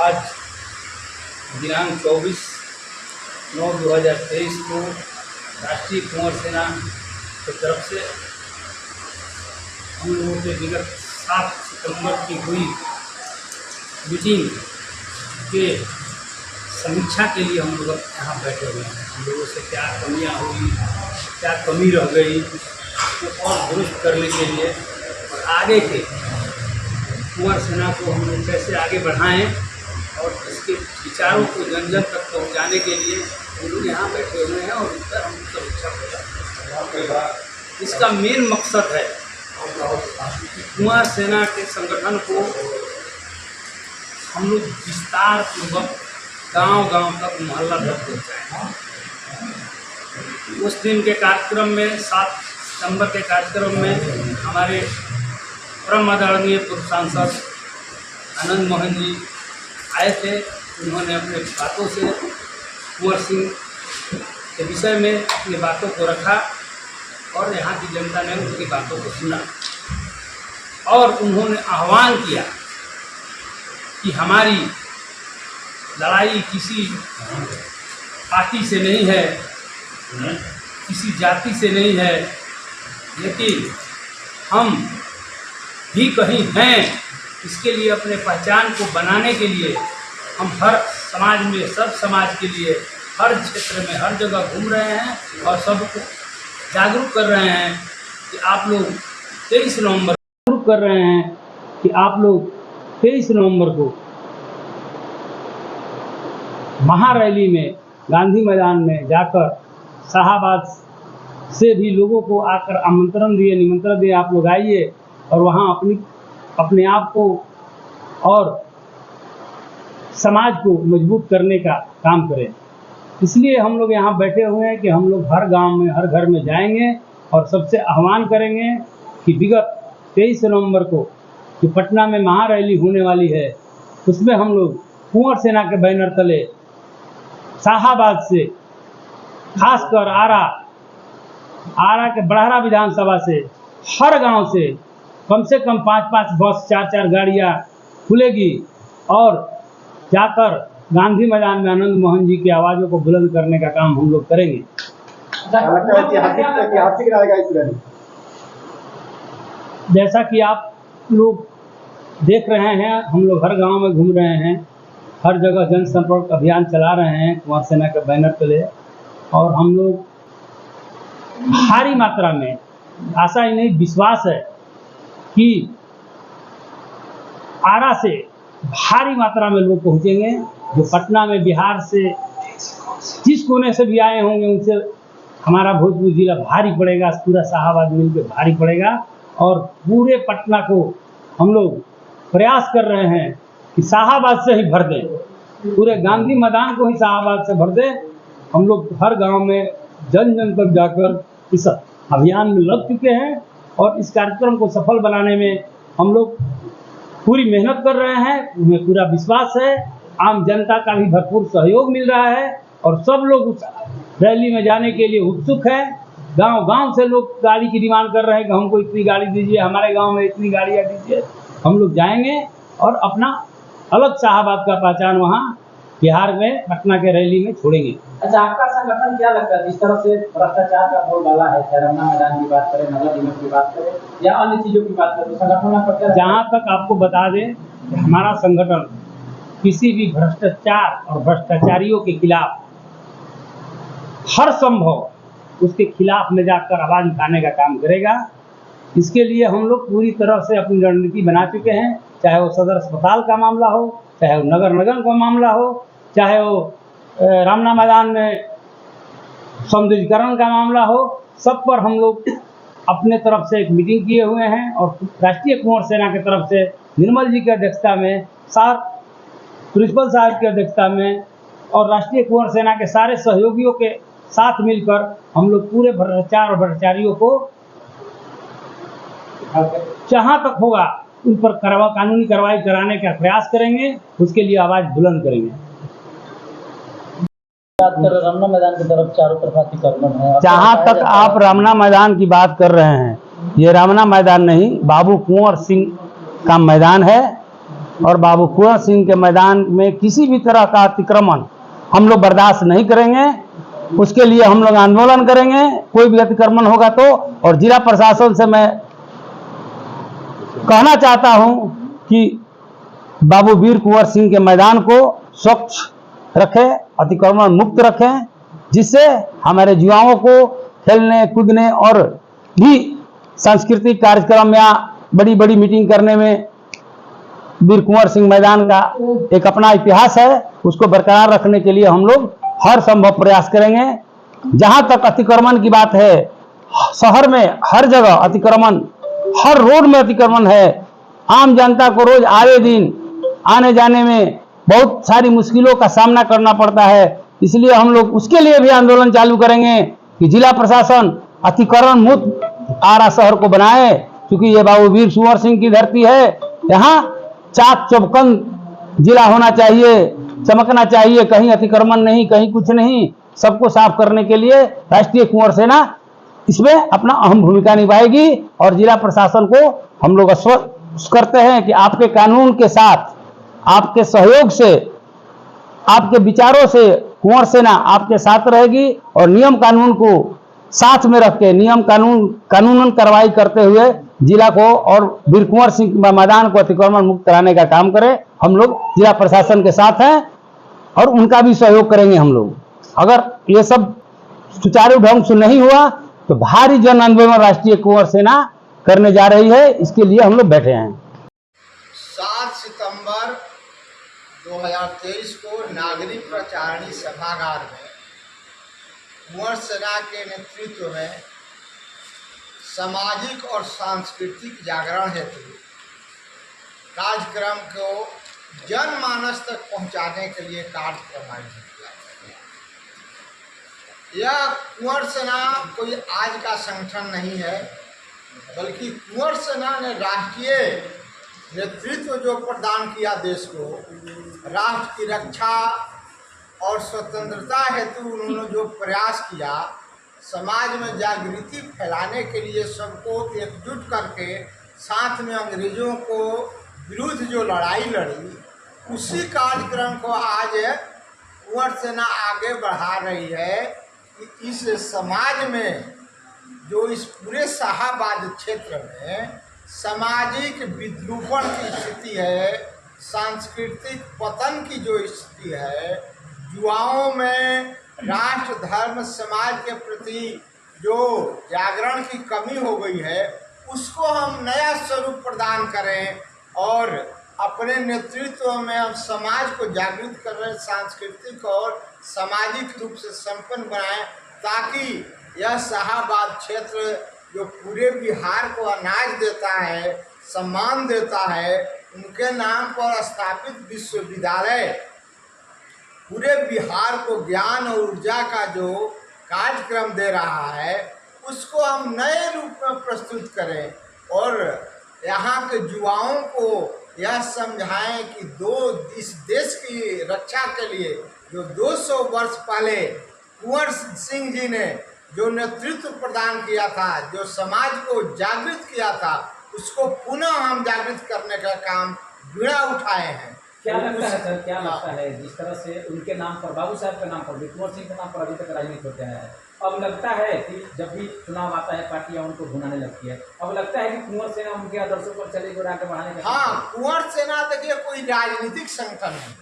आज दिनांक 24/9/2023 को राष्ट्रीय कुंवर सेना की तरफ से हम लोगों के विगत 7 सितंबर की हुई मीटिंग के समीक्षा के लिए हम लोग यहाँ बैठे हुए हैं। हम लोगों से क्या कमियाँ हुई, क्या कमी रह गई, तो और दुरुस्त करने के लिए और आगे के कुंवर सेना को हम लोग कैसे आगे बढ़ाएं और इसके विचारों को जन जन तक पहुँचाने के लिए हम लोग यहाँ बैठे हुए हैं और इस पर हम समीक्षा करें। इसका मेन मकसद है कि कुंवर सेना के संगठन को हम लोग विस्तार पूर्वक गांव-गांव तक, मोहल्ला तक पहुँचाएँ। उस दिन के कार्यक्रम में 7 सितंबर के कार्यक्रम में हमारे परम आदरणीय पूर्व सांसद आनंद मोहन जी आए थे। उन्होंने अपने बातों से कुंवर सिंह के विषय में अपनी बातों को रखा और यहाँ की जनता ने उनकी बातों को सुना और उन्होंने आह्वान किया कि हमारी लड़ाई किसी पार्टी से नहीं है, किसी जाति से नहीं है, लेकिन हम भी कहीं हैं। इसके लिए अपने पहचान को बनाने के लिए हम हर समाज में, सब समाज के लिए हर क्षेत्र में, हर जगह घूम रहे हैं और सबको जागरूक कर रहे हैं कि आप लोग 23 नवंबर को महारैली में गांधी मैदान में जाकर शाहबाद से भी लोगों को आकर निमंत्रण दिए, आप लोग आइए और वहाँ अपने आप को और समाज को मजबूत करने का काम करें। इसलिए हम लोग यहाँ बैठे हुए हैं कि हम लोग हर गांव में, हर घर में जाएंगे और सबसे आह्वान करेंगे कि विगत 23 नवंबर को जो पटना में महारैली होने वाली है, उसमें हम लोग कुंवर सेना के बैनर तले शाहाबाद से, खासकर आरा के बड़हरा विधानसभा से, हर गांव से कम 5 बस, 4 गाड़ियां खुलेगी और जाकर गांधी मैदान में आनंद मोहन जी की आवाज़ों को बुलंद करने का काम हम लोग करेंगे। जैसा कि आप लोग देख रहे हैं, हम लोग हर गांव में घूम रहे हैं, हर जगह जनसंपर्क अभियान चला रहे हैं कुंवर सेना के बैनर तले और हम लोग भारी मात्रा में, आशा ही नहीं विश्वास है कि आरा से भारी मात्रा में लोग पहुंचेंगे। जो पटना में बिहार से जिस कोने से भी आए होंगे उनसे हमारा भोजपुर जिला भारी पड़ेगा, पूरा शाहाबाद मिलकर भारी पड़ेगा और पूरे पटना को हम लोग प्रयास कर रहे हैं कि शाहाबाद से ही भर दें, पूरे गांधी मैदान को ही शाहाबाद से भर दें। हम लोग हर गांव में जन जन तक जाकर इस अभियान में लग चुके हैं और इस कार्यक्रम को सफल बनाने में हम लोग पूरी मेहनत कर रहे हैं। उन्हें पूरा विश्वास है, आम जनता का भी भरपूर सहयोग मिल रहा है और सब लोग उस रैली में जाने के लिए उत्सुक है। गांव-गांव से लोग गाड़ी की डिमांड कर रहे हैं कि हमको इतनी गाड़ी दीजिए, हमारे गांव में इतनी गाड़ियां दीजिए। हम लोग जाएंगे और अपना अलग शाहाबाद का पहचान वहाँ बिहार में पटना के रैली में छोड़ेंगे। अच्छा, आपका संगठन क्या लगता है जिस तरह से भ्रष्टाचार का बोलबाला है, चाहे रमना मैदान की बात करें, नगर निगम की बात करें या अन्य चीजों की बात करें, तो संगठन आपका क्या? जहाँ तक आपको बता दें, हमारा संगठन किसी भी भ्रष्टाचार और भ्रष्टाचारियों के खिलाफ हर संभव उसके खिलाफ में जाकर आवाज उठाने का काम करेगा। इसके लिए हम लोग पूरी तरह से अपनी रणनीति बना चुके हैं, चाहे वो सदर अस्पताल का मामला हो, चाहे वो नगर निगम का मामला हो, चाहे वो रमना मैदान में सौंदर्यीकरण का मामला हो, सब पर हम लोग अपने तरफ से एक मीटिंग किए हुए हैं और राष्ट्रीय कुंवर सेना की तरफ से निर्मल जी की अध्यक्षता में, प्रिंसिपल साहब की अध्यक्षता में और राष्ट्रीय कुंवर सेना के सारे सहयोगियों के साथ मिलकर हम लोग पूरे भ्रष्टाचार और भ्रष्टाचारियों को जहाँ तक होगा उन पर कानूनी कार्रवाई कराने का प्रयास करेंगे, उसके लिए आवाज बुलंद करेंगे। रमना मैदान की तरफ चारों तरफ अतिक्रमण है। जहाँ तक आप रमना मैदान की बात कर रहे हैं, ये रमना मैदान नहीं, बाबू कुंवर सिंह का मैदान है और बाबू कुंवर सिंह के मैदान में किसी भी तरह का अतिक्रमण हम लोग बर्दाश्त नहीं करेंगे। उसके लिए हम लोग आंदोलन करेंगे, कोई भी अतिक्रमण होगा तो। और जिला प्रशासन से मैं कहना चाहता हूं कि बाबू वीर कुंवर सिंह के मैदान को स्वच्छ रखें, अतिक्रमण मुक्त रखें, जिससे हमारे युवाओं को खेलने कूदने और भी सांस्कृतिक कार्यक्रम या बड़ी बड़ी मीटिंग करने में वीर कुंवर सिंह मैदान का एक अपना इतिहास है, उसको बरकरार रखने के लिए हम लोग हर संभव प्रयास करेंगे। जहां तक अतिक्रमण की बात है, शहर में हर जगह अतिक्रमण, हर रोड में अतिक्रमण है। आम जनता को रोज आए दिन आने जाने में बहुत सारी मुश्किलों का सामना करना पड़ता है। इसलिए हम लोग उसके लिए भी आंदोलन चालू करेंगे कि जिला प्रशासन अतिक्रमण मुक्त आरा शहर को बनाए, क्योंकि ये बाबू वीर कुंवर सिंह की धरती है। यहाँ चाक चौबंद जिला होना चाहिए, चमकना चाहिए, कहीं अतिक्रमण नहीं, कहीं कुछ नहीं। सबको साफ करने के लिए राष्ट्रीय कुंवर सेना इसमें अपना अहम भूमिका निभाएगी। और जिला प्रशासन को हम लोग आश्वस्त करते हैं कि आपके कानून के साथ, आपके सहयोग से, आपके विचारों से कुंवर सेना आपके साथ रहेगी और नियम कानून को साथ में रख के नियम कानूनन कार्रवाई करते हुए जिला को और वीर कुंवर सिंह मैदान को अतिक्रमण मुक्त कराने का काम करें। हम लोग जिला प्रशासन के साथ हैं और उनका भी सहयोग करेंगे हम लोग। अगर ये सब सुचारू ढंग से नहीं हुआ तो भारी जन आंदोलन राष्ट्रीय कुंवर सेना करने जा रही है। इसके लिए हम लोग बैठे हैं। 7 सितंबर 2023 को नागरिक प्रचारणी सभागार में कुंवर सेना के नेतृत्व में सामाजिक और सांस्कृतिक जागरण हेतु कार्यक्रम को जनमानस तक पहुंचाने के लिए कार्यक्रम आयोजित किया गया। यह कुंवर सेना कोई आज का संगठन नहीं है, बल्कि कुंवर सेना ने राष्ट्रीय नेतृत्व जो प्रदान किया देश को, राष्ट्र की रक्षा और स्वतंत्रता हेतु उन्होंने जो प्रयास किया, समाज में जागृति फैलाने के लिए सबको एकजुट करके साथ में अंग्रेजों को विरुद्ध जो लड़ाई लड़ी, उसी कार्यक्रम को आज कुंवर सेना आगे बढ़ा रही है कि इस समाज में जो इस पूरे शाहाबाद क्षेत्र में सामाजिक विद्रूपण की स्थिति है, सांस्कृतिक पतन की जो स्थिति है, युवाओं में राष्ट्र धर्म समाज के प्रति जो जागरण की कमी हो गई है, उसको हम नया स्वरूप प्रदान करें और अपने नेतृत्व में हम समाज को जागृत कर रहे, सांस्कृतिक और सामाजिक रूप से संपन्न बनाएं, ताकि यह शाहाबाद क्षेत्र जो पूरे बिहार को अनाज देता है, सम्मान देता है, उनके नाम पर स्थापित विश्वविद्यालय पूरे बिहार को ज्ञान और ऊर्जा का जो कार्यक्रम दे रहा है, उसको हम नए रूप में प्रस्तुत करें और यहाँ के युवाओं को यह समझाएं कि इस देश की रक्षा के लिए जो 200 वर्ष पहले कुंवर सिंह जी ने जो नेतृत्व प्रदान किया था, जो समाज को जागृत किया था, उसको पुनः हम जागृत करने का काम बीड़ा उठाए हैं। क्या लगता है सर, क्या लगता है जिस तरह से उनके नाम पर, बाबू साहब के नाम पर, कुंवर सिंह के नाम पर अभी तक राजनीति होता है, अब लगता है कि जब भी चुनाव आता है पार्टियां उनको भुनाने लगती है, अब लगता है कि कुंवर सेना उनके आदर्शों पर चलेगी और आगे बढ़ाने का? हाँ, कुंवर सेना देखिए कोई राजनीतिक संगठन नहीं,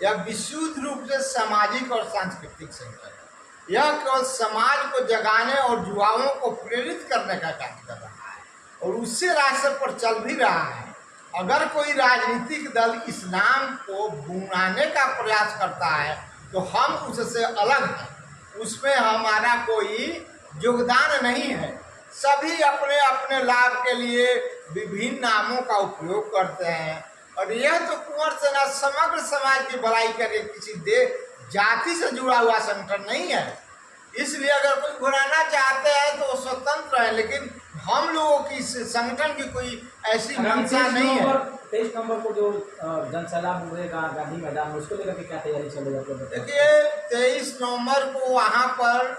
यह विशुद्ध रूप से सामाजिक और सांस्कृतिक संगठन है। यह केवल समाज को जगाने और युवाओं को प्रेरित करने का कार्य कर रहा है और उससे रास्ते पर चल भी रहा है। अगर कोई राजनीतिक दल इस नाम को भुनाने का प्रयास करता है तो हम उससे अलग हैं, उसमें हमारा कोई योगदान नहीं है। सभी अपने अपने लाभ के लिए विभिन्न नामों का उपयोग करते हैं और यह तो कुंवर सेना समग्र समाज की भलाई करे, किसी जाति से जुड़ा हुआ संगठन नहीं है। इसलिए अगर कोई भुनाना चाहते हैं तो स्वतंत्र है, लेकिन हम लोगों की इस संगठन की कोई ऐसी मंशा नहीं है। 23 नवंबर को जो जनसैलाब होगा गांधी मैदान में, उसको लेकर के क्या तैयारी चलेगी? देखिए 23 नवंबर को वहाँ पर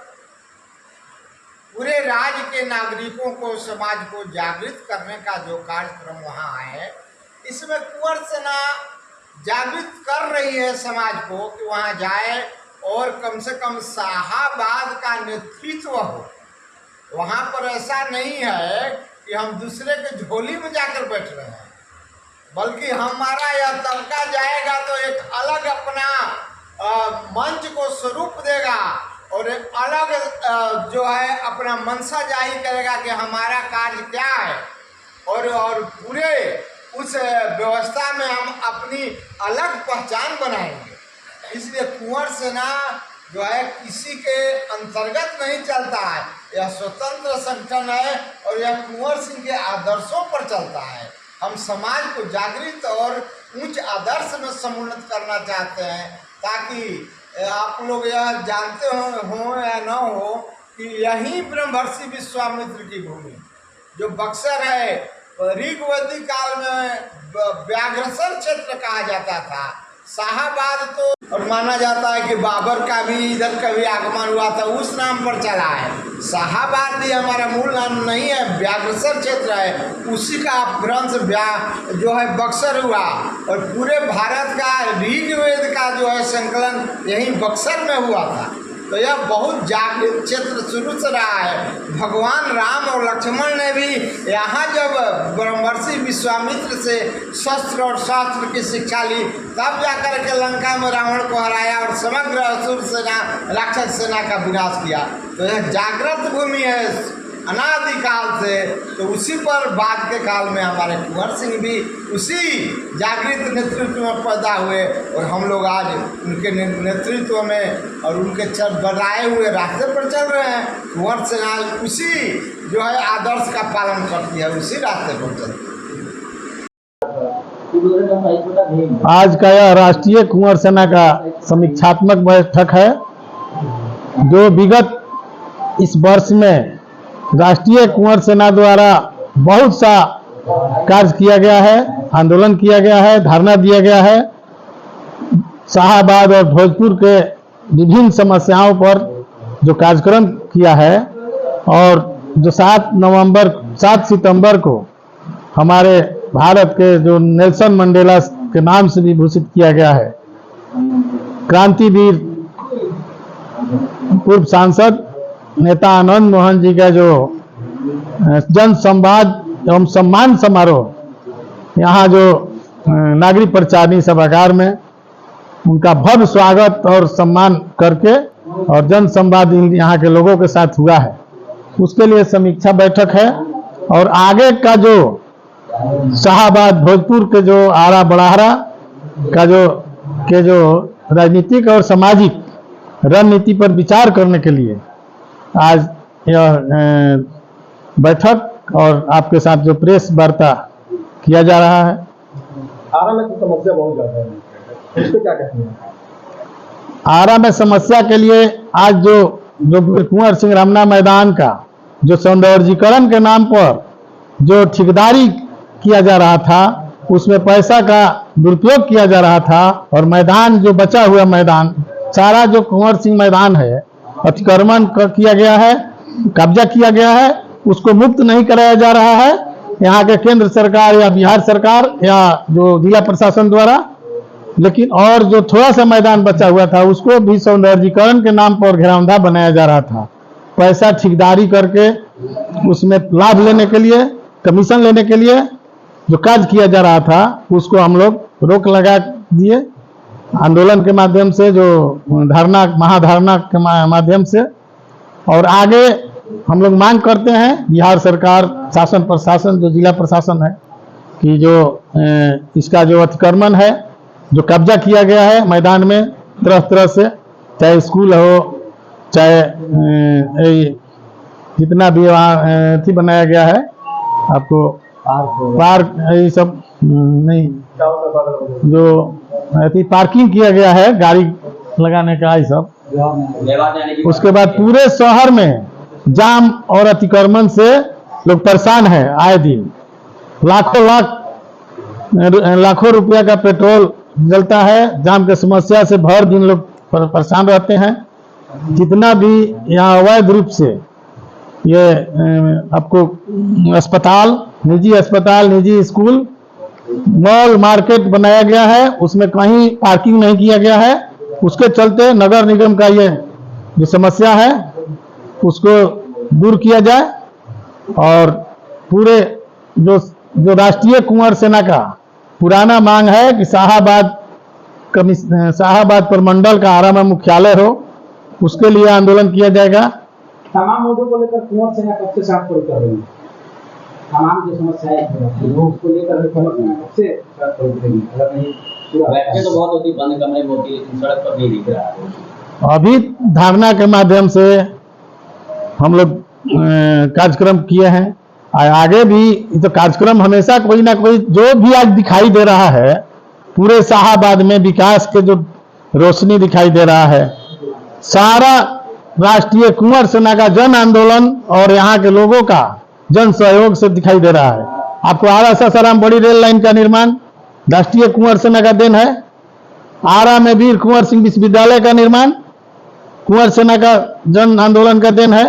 पूरे राज्य के नागरिकों को, समाज को जागृत करने का जो कार्यक्रम वहाँ है, इसमें कुंवर सेना जागृत कर रही है समाज को कि वहाँ जाए और कम से कम शाहाबाद का नेतृत्व हो। वहाँ पर ऐसा नहीं है कि हम दूसरे के झोली में जाकर बैठ रहे हैं, बल्कि हमारा यह तबका जाएगा तो एक अलग अपना मंच को स्वरूप देगा और एक अलग जो है अपना मंशा जाहिर करेगा कि हमारा कार्य क्या है, और पूरे उस व्यवस्था में हम अपनी अलग पहचान बनाएंगे। इसलिए कुंवर सेना जो है किसी के अंतर्गत नहीं चलता है, यह स्वतंत्र संगठन है और यह कुंवर सिंह के आदर्शों पर चलता है। हम समाज को जागृत और उच्च आदर्श में समुन्नत करना चाहते हैं, ताकि आप लोग यह जानते हो या न हो कि यही ब्रह्मर्षि विश्वामित्र की भूमि जो बक्सर है, ऋग्वैदिक काल में व्याघ्रसर क्षेत्र कहा जाता था। शाहाबाद तो और माना जाता है कि बाबर का भी इधर कभी आगमन हुआ था, उस नाम पर चला है। शाहाबाद भी हमारा मूल नाम नहीं है, व्याघ्रसर क्षेत्र है, उसी का अपभ्रंश जो है बक्सर हुआ और पूरे भारत का ऋग्वेद का जो है संकलन यही बक्सर में हुआ था। तो यह बहुत जागृत क्षेत्र शुरू से रहा है। भगवान राम और लक्ष्मण ने भी यहाँ जब ब्रह्मर्षि विश्वामित्र से शस्त्र और शास्त्र की शिक्षा ली, तब जाकर के लंका में रावण को हराया और समग्र असुर सेना राक्षस सेना का विनाश किया। तो यह जागृत भूमि है अनादिकाल से। तो उसी पर बाद के काल में हमारे कुंवर सिंह भी उसी जागृत नेतृत्व में पैदा हुए और हम लोग आज उनके नेतृत्व में और उनके बढ़ाए हुए रास्ते पर चल रहे हैं। कुंवर सेना उसी जो है आदर्श का पालन करती है, उसी रास्ते पर चलती है। आज का यह राष्ट्रीय कुंवर सेना का समीक्षात्मक बैठक है, जो विगत इस वर्ष में राष्ट्रीय कुंवर सेना द्वारा बहुत सा कार्य किया गया है, आंदोलन किया गया है, धरना दिया गया है। शाहाबाद और भोजपुर के विभिन्न समस्याओं पर जो कार्यक्रम किया है और जो 7 सितंबर को हमारे भारत के जो नेल्सन मंडेला के नाम से भी भूषित किया गया है, क्रांतिवीर पूर्व सांसद नेता आनंद मोहन जी का जो जन संवाद एवं सम्मान समारोह यहाँ जो नागरिक परिचारणी सभागार में उनका भव्य स्वागत और सम्मान करके और जन संवाद यहाँ के लोगों के साथ हुआ है, उसके लिए समीक्षा बैठक है। और आगे का जो शाहाबाद भोजपुर के जो आरा बड़ाहरा का जो राजनीतिक और सामाजिक रणनीति पर विचार करने के लिए आज यह बैठक और आपके साथ जो प्रेस वार्ता किया जा रहा है। आरा में तो समस्या बहुत ज्यादा है, इसको क्या कहते हैं? आरा में समस्या के लिए आज जो कुंवर सिंह रमना मैदान का जो सौंदर्यीकरण के नाम पर जो ठेकेदारी किया जा रहा था, उसमें पैसा का दुरुपयोग किया जा रहा था और मैदान जो बचा हुआ मैदान सारा जो कुंवर सिंह मैदान है अतिक्रमण किया गया है, कब्जा किया गया है, उसको मुक्त नहीं कराया जा रहा है यहाँ के केंद्र सरकार या बिहार सरकार या जो जिला प्रशासन द्वारा। लेकिन और जो थोड़ा सा मैदान बचा हुआ था उसको भी सौंदर्यीकरण के नाम पर घेरावंदा बनाया जा रहा था। पैसा ठेकेदारी करके उसमें लाभ लेने के लिए, कमीशन लेने के लिए जो कार्य किया जा रहा था, उसको हम लोग रोक लगा दिए आंदोलन के माध्यम से, जो धरना महाधरना के माध्यम से। और आगे हम लोग मांग करते हैं बिहार सरकार, शासन प्रशासन, जो जिला प्रशासन है, कि जो इसका जो अतिक्रमण है, जो कब्जा किया गया है मैदान में तरह तरह से, चाहे स्कूल हो, चाहे जितना भी वहाँ बनाया गया है आपको पार्क, ये सब नहीं, जो पार्किंग किया गया है गाड़ी लगाने का, ये सब। उसके बाद पूरे शहर में जाम और अतिक्रमण से लोग परेशान हैं। आए दिन लाखों रुपया का पेट्रोल जलता है, जाम की समस्या से भर दिन लोग परेशान रहते हैं। जितना भी यहाँ अवैध रूप से ये आपको अस्पताल, निजी स्कूल मॉल मार्केट बनाया गया है, उसमें कहीं पार्किंग नहीं किया गया है। उसके चलते नगर निगम का ये जो समस्या है उसको दूर किया जाए और पूरे जो राष्ट्रीय कुंवर सेना का पुराना मांग है कि शाहाबाद प्रमंडल का आरा में मुख्यालय हो, उसके लिए आंदोलन किया जाएगा। तमाम मुद्दों को लेकर कुंवर सेना कब से साफ कर रही है? तमाम जो समस्याएं हैं उसको लेकर कब से साफ कर रही है? अगर नहीं बैठकें तो बहुत होती, बंद कमरे में होती, लेकिन सड़क पर नहीं दिख रहा है। अभी धारणा के माध्यम से हम लोग कार्यक्रम किए हैं, आगे भी तो कार्यक्रम हमेशा कोई ना कोई जो भी आज दिखाई दे रहा है, पूरे शाहाबाद में विकास के जो रोशनी दिखाई दे रहा है, सारा राष्ट्रीय कुंवर सेना का जन आंदोलन और यहाँ के लोगों का जन सहयोग से दिखाई दे रहा है। आपको आरा सासाराम बड़ी रेल लाइन का निर्माण राष्ट्रीय कुंवर सेना का देन है। आरा में वीर कुंवर सिंह विश्वविद्यालय का निर्माण कुंवर सेना का जन आंदोलन का देन है।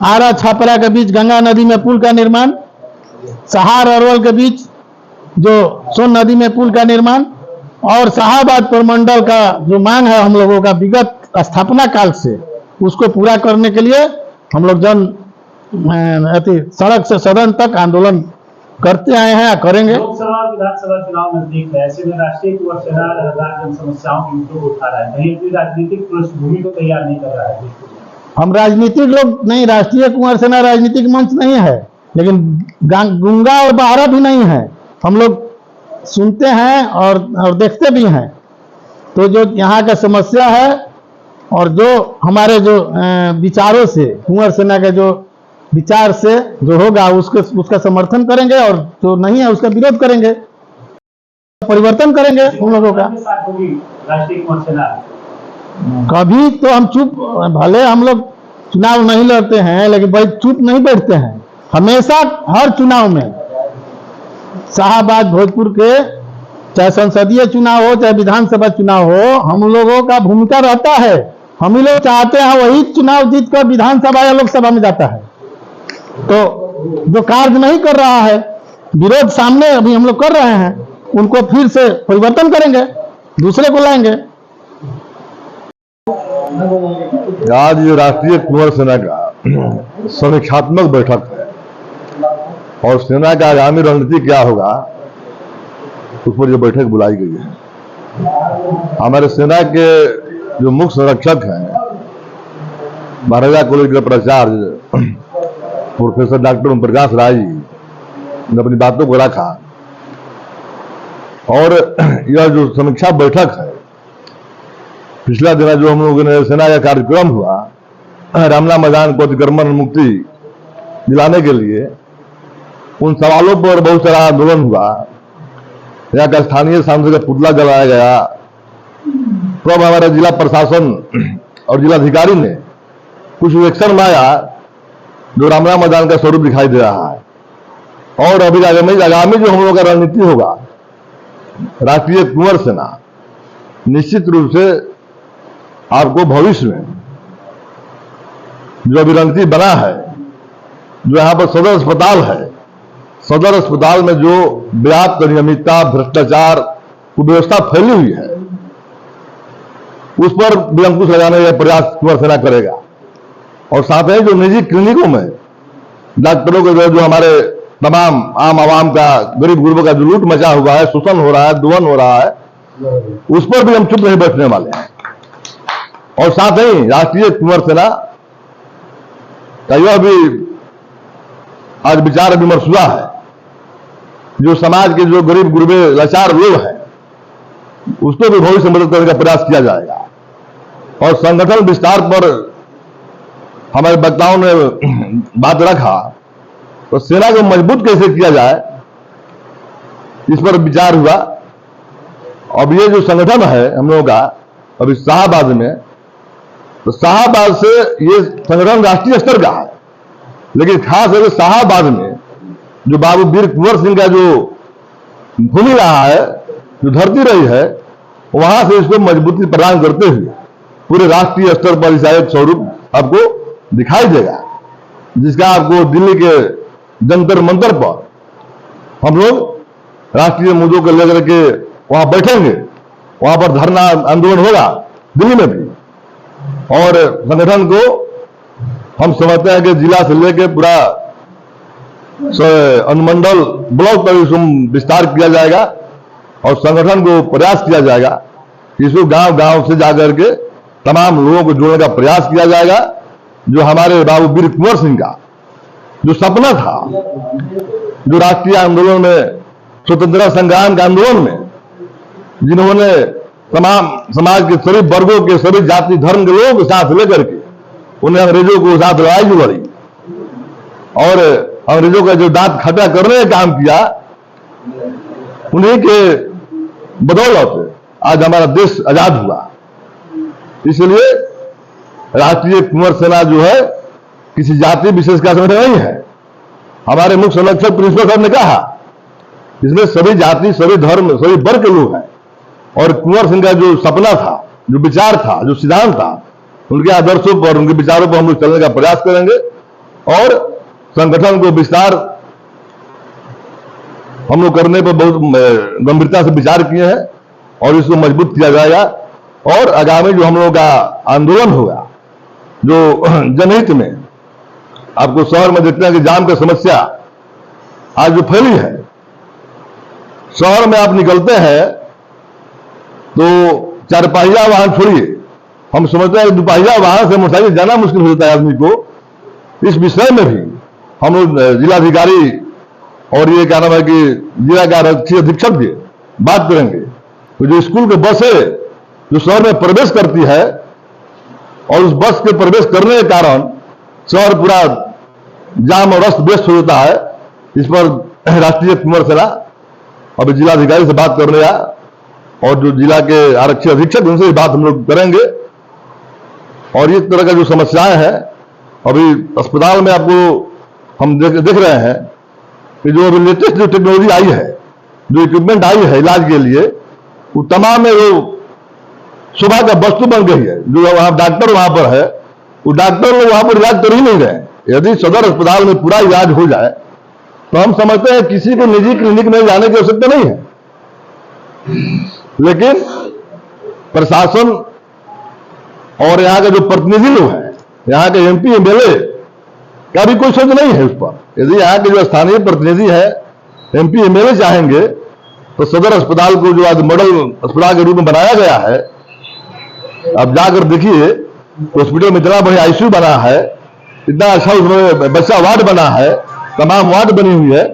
आरा छापरा के बीच गंगा नदी में पुल का निर्माण, सहार अरवल के बीच जो सोन नदी में पुल का निर्माण और शाहाबाद प्रमंडल का जो मांग है हम लोगों का विगत स्थापना काल से, उसको पूरा करने के लिए हम लोग सड़क से सदन तक आंदोलन करते आए हैं, करेंगे। लोकसभा और विधानसभा चुनाव नजदीक है, ऐसे में राष्ट्रीय कुंवर सेना लगातार जन समस्याओं के मुद्दों को उठा रहा है, कहीं भी राजनीतिक पृष्ठभूमि को तैयार नहीं कर रहा है। हम राजनीतिक लोग नहीं, राष्ट्रीय कुंवर सेना राजनीतिक मंच नहीं है, लेकिन गुंगा और बहारा भी नहीं है। हम लोग सुनते हैं और देखते भी हैं। तो जो यहाँ का समस्या है और जो हमारे जो विचारों से, कुंवर सेना के जो विचार से जो होगा उसका समर्थन करेंगे और जो नहीं है उसका विरोध करेंगे, परिवर्तन करेंगे उन लोगों का। राष्ट्रीय कुंवर सेना कभी तो हम चुप, भले हम लोग चुनाव नहीं लड़ते हैं लेकिन भाई चुप नहीं बैठते हैं। हमेशा हर चुनाव में शाहाबाद भोजपुर के चाहे संसदीय चुनाव हो चाहे विधानसभा चुनाव हो, हम लोगों का भूमिका रहता है। हम ही लोग चाहते हैं वही चुनाव जीतकर विधानसभा या लोकसभा में जाता है। तो जो कार्य नहीं कर रहा है, विरोध सामने अभी हम लोग कर रहे हैं, उनको फिर से परिवर्तन करेंगे, दूसरे को लाएंगे। आज ये राष्ट्रीय कुंवर सेना का समीक्षात्मक बैठक है और सेना का आगामी रणनीति क्या होगा उस पर यह बैठक बुलाई गई है। हमारे सेना के जो मुख्य संरक्षक हैं, महाराजा कॉलेज के प्राचार्य प्रोफेसर डॉक्टर ओम प्रकाश राय जी ने अपनी बातों को रखा और यह जो समीक्षा बैठक है, पिछला दिन जो हम लोगों ने सेना का कार्यक्रम हुआ, रामला मैदान को अतिक्रमण मुक्ति दिलाने के लिए, उन सवालों पर बहुत सारा आंदोलन हुआ। यहाँ का स्थानीय सांसद का पुतला जलाया गया। तब हमारा जिला प्रशासन और जिलाधिकारी ने कुछ एक्शन में आया जो रामला मैदान का स्वरूप दिखाई दे रहा है। और अभी आगामी जो हम लोग का रणनीति होगा, राष्ट्रीय कुंवर सेना निश्चित रूप से आपको भविष्य में जो अभी रणनीति बना है, जो यहाँ पर सदर अस्पताल है, सदर अस्पताल में जो व्याप्त अनियमितता, भ्रष्टाचार, कुव्यवस्था फैली हुई है, उस पर भी अंकुश लगाने का प्रयास कुंवर सेना करेगा। और साथ ही जो निजी क्लिनिकों में डॉक्टरों के जो हमारे तमाम आम आवाम का, गरीब गुरबों का जो लूट मचा हुआ है, शोषण हो रहा है, दुवन हो रहा है, उस पर भी हम चुप नहीं बैठने वाले हैं। और साथ ही राष्ट्रीय कुंवर सेना का यह भी आज विचार विमर्श हुआ है, जो समाज के जो गरीब गुरबे लाचार लोग हैं उसको भी भविष्य में मदद करने का प्रयास किया जाएगा। और संगठन विस्तार पर हमारे वक्ताओं ने बात रखा, तो सेना को मजबूत कैसे किया जाए इस पर विचार हुआ। अब ये जो संगठन है हम लोगों का अभी शाहाबाद में, तो शाहाबाद से ये संगठन राष्ट्रीय स्तर का है, लेकिन खास है कि शाहाबाद में जो बाबू वीर कुंवर सिंह का जो भूमि रहा है, जो धरती रही है, वहां से इसको मजबूती प्रदान करते हुए पूरे राष्ट्रीय स्तर पर इसका एक स्वरूप आपको दिखाई देगा, जिसका आपको दिल्ली के जंतर मंतर पर हम लोग राष्ट्रीय मुद्दों को लेकर के वहां बैठेंगे, वहां पर धरना आंदोलन होगा दिल्ली में भी। और संगठन को हम समझते हैं कि जिला से लेकर पूरा अनुमंडल ब्लॉक पर इसको विस्तार किया जाएगा और संगठन को प्रयास किया जाएगा कि इसको गांव गांव से जाकर के तमाम लोगों को जोड़ने का प्रयास किया जाएगा। जो हमारे बाबू वीर कुंवर सिंह का जो सपना था, जो राष्ट्रीय आंदोलन में, स्वतंत्रता संग्राम के आंदोलन में, जिन्होंने तमाम समाज के सभी वर्गों के, सभी जाति धर्म के लोगों के साथ लेकर के उन्हें अंग्रेजों को साथ लड़ाई जो लड़ी और अंग्रेजों का जो दांत खटा करने का काम किया, उन्हीं के बदौलत आज हमारा देश आजाद हुआ। इसलिए राष्ट्रीय कुंवर सेना जो है किसी जाति विशेष का संगठन नहीं है। हमारे मुख्य संरक्षक प्रिंसिपल साहब ने कहा इसमें सभी जाति, सभी धर्म, सभी वर्ग के लोग हैं। और कुंवर सिंह का जो सपना था, जो विचार था, जो सिद्धांत था, उनके आदर्शों पर, उनके विचारों पर हम लोग चलने का प्रयास करेंगे और संगठन को विस्तार हम लोग करने पर बहुत गंभीरता से विचार किए हैं और इसको मजबूत किया जाएगा। और आगामी जो हम लोगों का आंदोलन होगा, जो जनहित में, आपको शहर में देखते हैं कि जाम की समस्या आज जो फैली है, शहर में आप निकलते हैं तो चार पहिया वाहन छोड़िए, हम समझते हैं कि दुपहिया वाहन से मोटरसाइकिल जाना मुश्किल हो जाता है आदमी को। इस विषय में भी हम लोग जिलाधिकारी और ये क्या नाम है कि जिला के आरक्षी अधीक्षक जी बात करेंगे। तो जो स्कूल के बसें जो शहर में प्रवेश करती है और उस बस के प्रवेश करने के कारण शहर पूरा जाम और अस्त व्यस्त हो जाता है, इस पर राष्ट्रीय कुंवर सेना अभी जिलाधिकारी से बात करने आया और जो जिला के आरक्षी अधीक्षक उनसे भी बात हम लोग करेंगे। और इस तरह का जो समस्याएं हैं, अभी अस्पताल में आपको हम देख रहे हैं कि जो अभी लेटेस्ट जो टेक्नोलॉजी आई है, जो इक्विपमेंट आई है इलाज के लिए, वो तमाम में वो शोभा का वस्तु बन गई है। जो वहां डॉक्टर वहां पर है, वो डॉक्टर लोग वहां पर इलाज कर ही नहीं रहे। यदि सदर अस्पताल में पूरा इलाज हो जाए तो हम समझते हैं किसी को निजी क्लिनिक में जाने की आवश्यकता नहीं है। लेकिन प्रशासन और यहाँ के जो प्रतिनिधि लोग हैं, यहाँ के एमपी एमएलए का भी कोई सोच नहीं है उस पर। यदि यहाँ के जो स्थानीय प्रतिनिधि है, एमपी एमएलए चाहेंगे तो सदर अस्पताल को जो आज मॉडल अस्पताल के रूप में बनाया गया है, आप जाकर देखिए हॉस्पिटल में इतना बढ़िया आईसीयू बना है, इतना अच्छा उसमें बच्चा वार्ड बना है, तमाम वार्ड बनी हुई है।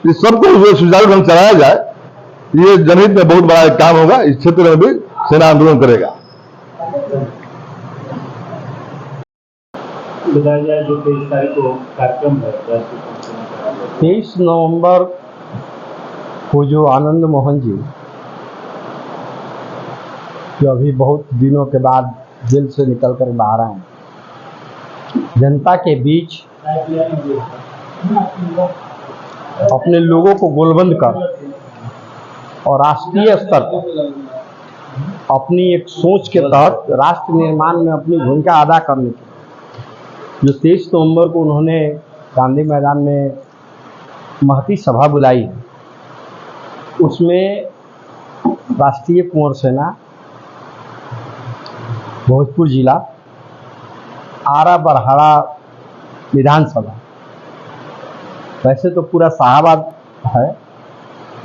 इस सबको सुचारू ढंग चलाया जाए, ये जनहित में बहुत बड़ा एक काम होगा। इस क्षेत्र में भी सेना आंदोलन करेगा। बताया जाए जो 23 तारीख को कार्यक्रम है, 23 नवंबर को जो आनंद मोहन जी जो अभी बहुत दिनों के बाद जेल से निकल कर बाहर आए, जनता के बीच अपने लोगों को गोलबंद कर और राष्ट्रीय स्तर पर अपनी एक सोच के तहत राष्ट्र निर्माण में अपनी भूमिका अदा करने की जो 23 नवंबर को उन्होंने गांधी मैदान में महती सभा बुलाई है, उसमें राष्ट्रीय कुंवर सेना भोजपुर जिला आरा बरहाड़ा विधानसभा, वैसे तो पूरा शाहाबाद है,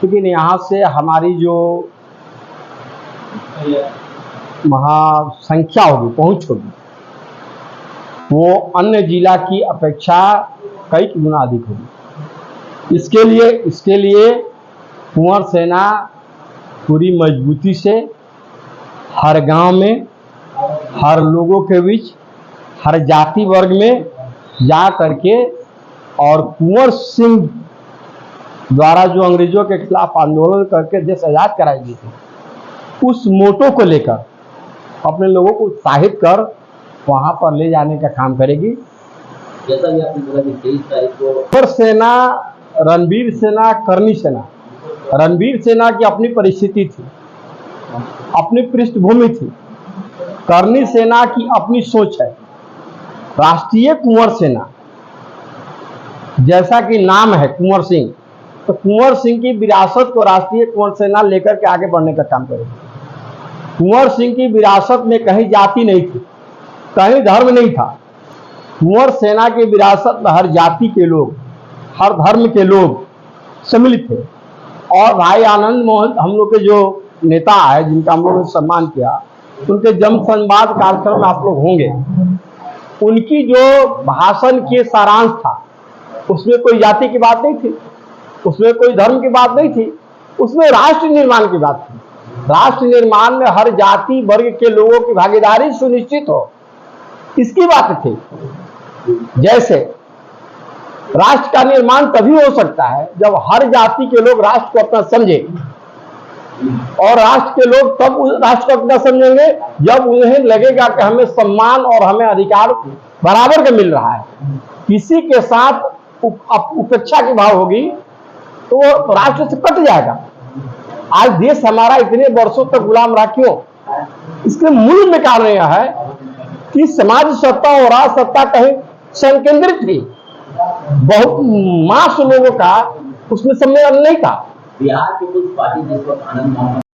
लेकिन यहाँ से हमारी जो महासंख्या होगी, पहुँच होगी, वो अन्य जिला की अपेक्षा कई गुना अधिक होगी। इसके लिए कुंवर सेना पूरी मजबूती से हर गांव में, हर लोगों के बीच, हर जाति वर्ग में जा करके और कुंवर सिंह द्वारा जो अंग्रेजों के खिलाफ आंदोलन करके देश आजाद कराई गई थी, उस मोटो को लेकर अपने लोगों को उत्साहित कर वहां पर ले जाने का काम करेगी। जैसा कि आपने बोला कि 23 तारीख को कुंवर सेना, रणवीर सेना, करनी सेना, रणवीर सेना की अपनी परिस्थिति थी, अपनी पृष्ठभूमि थी, करनी सेना की अपनी सोच है। राष्ट्रीय कुंवर सेना, जैसा कि नाम है कुंवर सिंह, तो कुंवर सिंह की विरासत को राष्ट्रीय कुंवर सेना लेकर के आगे बढ़ने का काम करेगी। कुंवर सिंह की विरासत में कहीं जाति नहीं थी, कहीं धर्म नहीं था। कुंवर सेना की विरासत में हर जाति के लोग, हर धर्म के लोग सम्मिलित थे। और भाई आनंद मोहन हम लोग के जो नेता है, जिनका हम लोगों ने सम्मान किया, उनके जन्म संवाद कार्यक्रम में आप लोग होंगे। उनकी जो भाषण के सारांश था, उसमें कोई जाति की बात नहीं थी, उसमें कोई धर्म की बात नहीं थी, उसमें राष्ट्र निर्माण की बात थी। राष्ट्र निर्माण में हर जाति वर्ग के लोगों की भागीदारी सुनिश्चित हो, इसकी बात थी। जैसे राष्ट्र का निर्माण तभी हो सकता है जब हर जाति के लोग राष्ट्र को अपना समझे, और राष्ट्र के लोग तब राष्ट्र को अपना समझेंगे जब उन्हें लगेगा कि हमें सम्मान और हमें अधिकार बराबर का मिल रहा है। किसी के साथ उपेक्षा की भाव होगी तो वो राष्ट्र से कट जाएगा। आज देश हमारा इतने वर्षों तक गुलाम रहा क्यों? इसके मूल में कारण यह है कि समाज सत्ता और राज सत्ता कहीं संकेंद्रित थी, बहुत मास लोगों का उसमें सम्मेलन नहीं था। बिहार की कुछ पार्टी जिस वक्त आनंद मोहन